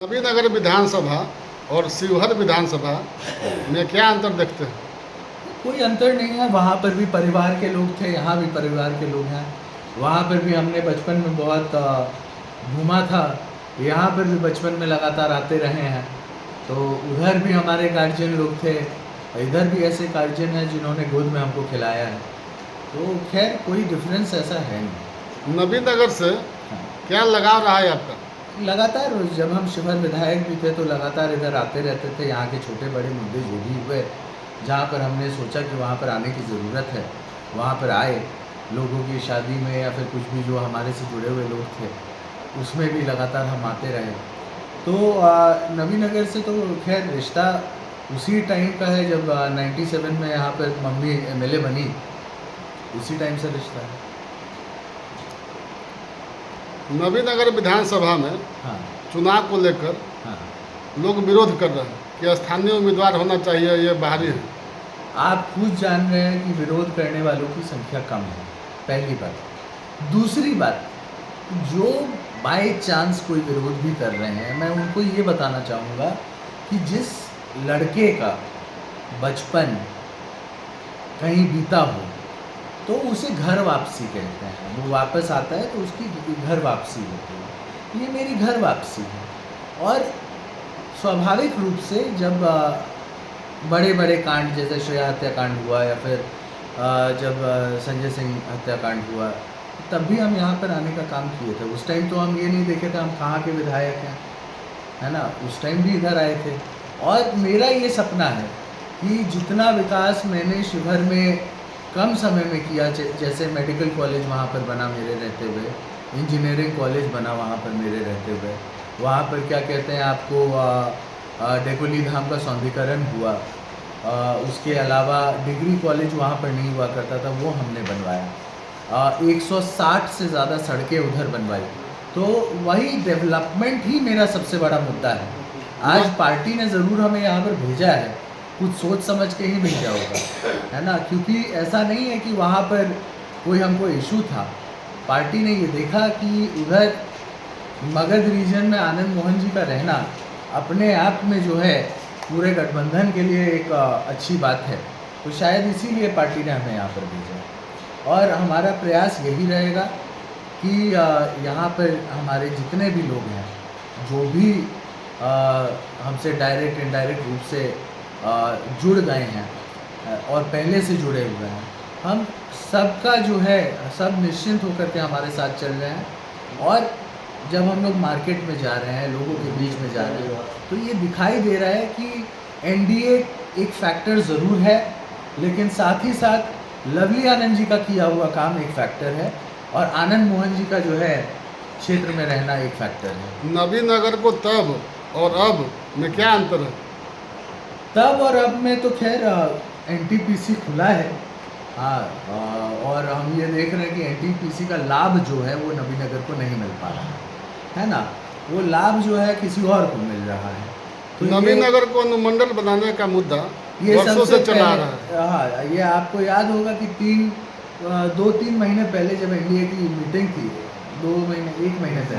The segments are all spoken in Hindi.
नबीनगर विधानसभा और शिवहर विधानसभा में क्या अंतर देखते हैं? कोई अंतर नहीं है। वहाँ पर भी परिवार के लोग थे, यहाँ भी परिवार के लोग हैं। वहाँ पर भी हमने बचपन में बहुत घूमा था, यहाँ पर भी बचपन में लगातार आते रहे हैं। तो उधर भी हमारे गार्जियन लोग थे, इधर भी ऐसे गार्जियन हैं जिन्होंने गोद में हमको खिलाया है। तो खैर कोई डिफरेंस ऐसा है नहीं। नबीनगर से हाँ। क्या लगाव रहा है आपका? लगातार जब हम शिवहर विधायक भी थे तो लगातार इधर आते रहते थे। यहाँ के छोटे बड़े मुद्दे जो भी हुए, जहाँ पर हमने सोचा कि वहाँ पर आने की ज़रूरत है, वहाँ पर आए। लोगों की शादी में या फिर कुछ भी जो हमारे से जुड़े हुए लोग थे, उसमें भी लगातार हम आते रहे। तो नबीनगर से तो खैर रिश्ता उसी टाइम का है जब 97 में यहाँ पर मम्मी एमएलए बनी, उसी टाइम से रिश्ता है। नबीनगर विधानसभा में हाँ चुनाव को लेकर हाँ। लोग विरोध कर रहे हैं कि स्थानीय उम्मीदवार होना चाहिए, ये बाहरी है। आप खुद जान रहे हैं कि विरोध करने वालों की संख्या कम है, पहली बात। दूसरी बात, जो बाय चांस कोई विरोध भी कर रहे हैं, मैं उनको ये बताना चाहूँगा कि जिस लड़के का बचपन कहीं बीता हो तो उसे घर वापसी कहते हैं। वो वापस आता है तो उसकी घर वापसी होती है। ये मेरी घर वापसी है। और स्वाभाविक रूप से जब बड़े बड़े कांड जैसे श्रेया हत्याकांड हुआ या फिर जब संजय सिंह हत्याकांड हुआ, तब भी हम यहाँ पर आने का काम किए थे। उस टाइम तो हम ये नहीं देखे थे हम कहाँ के विधायक हैं, है ना। उस टाइम भी इधर आए थे। और मेरा ये सपना है कि जितना विकास मैंने शिवहर में कम समय में किया, जैसे मेडिकल कॉलेज वहाँ पर बना मेरे रहते हुए, इंजीनियरिंग कॉलेज बना वहाँ पर मेरे रहते हुए, वहाँ पर क्या कहते हैं आपको डेकोली धाम का सौंदर्यीकरण हुआ। उसके अलावा डिग्री कॉलेज वहाँ पर नहीं हुआ करता था, वो हमने बनवाया। 160 से ज़्यादा सड़कें उधर बनवाई। तो वही डेवलपमेंट ही मेरा सबसे बड़ा मुद्दा है। आज पार्टी ने ज़रूर हमें यहाँ पर भेजा है, कुछ सोच समझ के ही भेजा होगा, है ना। क्योंकि ऐसा नहीं है कि वहाँ पर कोई हमको इशू था। पार्टी ने ये देखा कि उधर मगध रीजन में आनंद मोहन जी का रहना अपने आप में जो है पूरे गठबंधन के लिए एक अच्छी बात है। तो शायद इसीलिए पार्टी ने हमें यहाँ पर भेजा। और हमारा प्रयास यही रहेगा कि यहाँ पर हमारे जितने भी लोग हैं, जो भी हमसे डायरेक्ट इनडायरेक्ट रूप से जुड़ गए हैं और पहले से जुड़े हुए हैं, हम सबका जो है सब निश्चिंत होकर के हमारे साथ चल रहे हैं। और जब हम लोग मार्केट में जा रहे हैं, लोगों के बीच में जा रहे हैं, तो ये दिखाई दे रहा है कि एनडीए एक फैक्टर ज़रूर है, लेकिन साथ ही साथ लवली आनंद जी का किया हुआ काम एक फैक्टर है, और आनंद मोहन जी का जो है क्षेत्र में रहना एक फैक्टर है। नबीनगर को तब और अब में क्या अंतर है? तब और अब में तो खैर एनटीपीसी खुला है, हाँ। और हम ये देख रहे हैं कि एनटीपीसी का लाभ जो है वो नबीनगर को नहीं मिल पा रहा है ना। वो लाभ जो है किसी और को मिल रहा है। तो नबीनगर को अनुमंडल बनाने का मुद्दा ये वर्षों से चला रहा है। हाँ, ये आपको याद होगा कि 2-3 महीने पहले जब एनडीए की मीटिंग थी, 1 महीने पहले,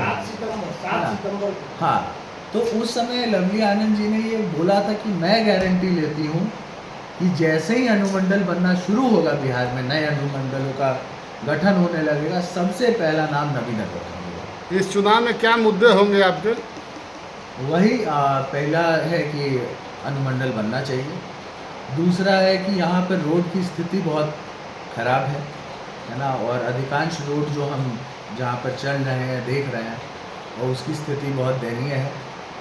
हाँ, तो उस समय लवली आनंद जी ने ये बोला था कि मैं गारंटी लेती हूँ कि जैसे ही अनुमंडल बनना शुरू होगा बिहार में, नए अनुमंडलों का गठन होने लगेगा, सबसे पहला नाम नबीनगर का होगा। इस चुनाव में क्या मुद्दे होंगे आपके? वही पहला है कि अनुमंडल बनना चाहिए। दूसरा है कि यहाँ पर रोड की स्थिति बहुत ख़राब है ना। और अधिकांश रोड जो हम जहाँ पर चल रहे हैं, देख रहे हैं, और उसकी स्थिति बहुत दयनीय है।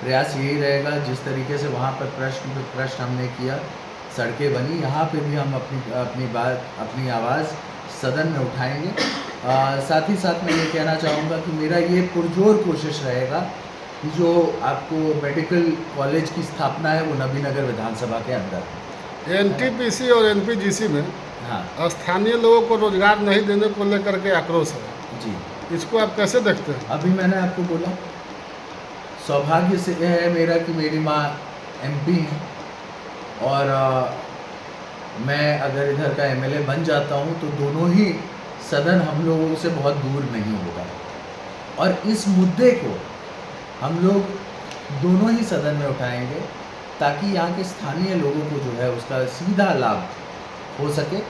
प्रयास यही रहेगा, जिस तरीके से वहाँ पर प्रश्न पे प्रश्न हमने किया, सड़कें बनी, यहाँ पे भी हम अपनी बात, अपनी आवाज़ सदन में उठाएंगे। साथ ही साथ मैं ये कहना चाहूँगा कि मेरा ये पुरजोर कोशिश रहेगा कि जो आपको मेडिकल कॉलेज की स्थापना है वो नबीनगर विधानसभा के अंदर है। एनटीपीसी और एनपीजीसी में हाँ स्थानीय लोगों को रोजगार नहीं देने को लेकर के आक्रोश है जी। इसको आप कैसे देखते हैं? अभी मैंने आपको बोला, सौभाग्य से है मेरा कि मेरी माँ एमपी हैं, और मैं अगर इधर का एमएलए बन जाता हूँ तो दोनों ही सदन हम लोगों से बहुत दूर नहीं होगा। और इस मुद्दे को हम लोग दोनों ही सदन में उठाएंगे, ताकि यहाँ के स्थानीय लोगों को जो है उसका सीधा लाभ हो सके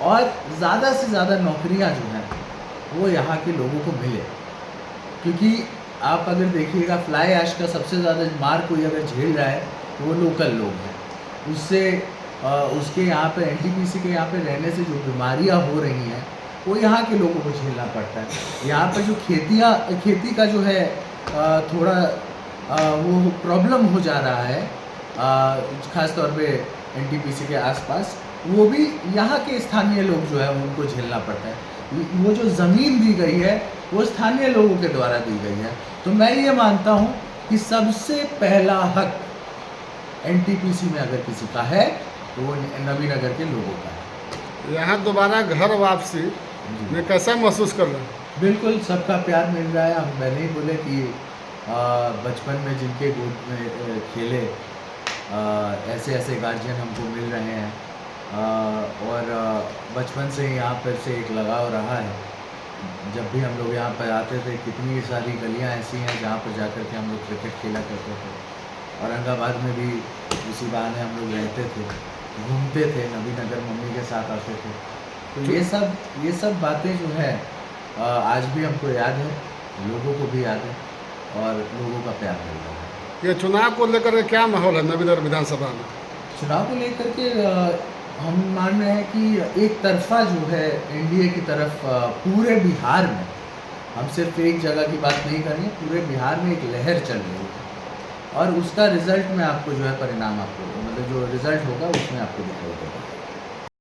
और ज़्यादा से ज़्यादा नौकरियाँ जो हैं वो यहाँ के लोगों को मिले। क्योंकि आप अगर देखिएगा, फ्लाई ऐश का सबसे ज़्यादा मार कोई अगर झेल रहा है तो वो लोकल लोग हैं। उससे उसके यहाँ पे एनटीपीसी के यहाँ पे रहने से जो बीमारियाँ हो रही हैं वो यहाँ के लोगों को झेलना पड़ता है। यहाँ पर जो खेती का जो है थोड़ा वो प्रॉब्लम हो जा रहा है, ख़ास तौर पे एनटीपीसी के आसपास, वो भी यहाँ के स्थानीय लोग जो है उनको झेलना पड़ता है। वो जो ज़मीन दी गई है वो स्थानीय लोगों के द्वारा दी गई है। तो मैं ये मानता हूँ कि सबसे पहला हक एनटीपीसी में अगर किसी का है तो वो नवीनगर के लोगों का है। यहाँ दोबारा घर वापसी जी। में कैसा महसूस कर रहे हैं? बिल्कुल सबका प्यार मिल रहा है। हम मैंने ही बोले कि बचपन में जिनके गोद में खेले, ऐसे ऐसे गार्जियन हमको मिल रहे हैं, और बचपन से ही यहाँ पर से एक लगाव रहा है। जब भी हम लोग यहाँ पर आते थे, कितनी सारी गलियाँ ऐसी हैं जहाँ पर जाकर के हम लोग क्रिकेट खेला करते थे। औरंगाबाद में भी उसी बहाने हम लोग रहते थे, घूमते थे, नवीनगर मम्मी के साथ आते थे। तो ये सब बातें जो है आज भी हमको याद है, लोगों को भी याद है और लोगों का प्यार मिल रहा है। ये चुनाव को लेकर के क्या माहौल है नवीनगर विधानसभा में? चुनाव को लेकर के हम मान रहे हैं कि एक तरफा जो है एनडीए की तरफ पूरे बिहार में, हम सिर्फ एक जगह की बात नहीं करेंगे, पूरे बिहार में एक लहर चल रही है और उसका रिज़ल्ट में आपको जो है परिणाम आपको, मतलब जो रिज़ल्ट होगा उसमें आपको दिखाई देगा।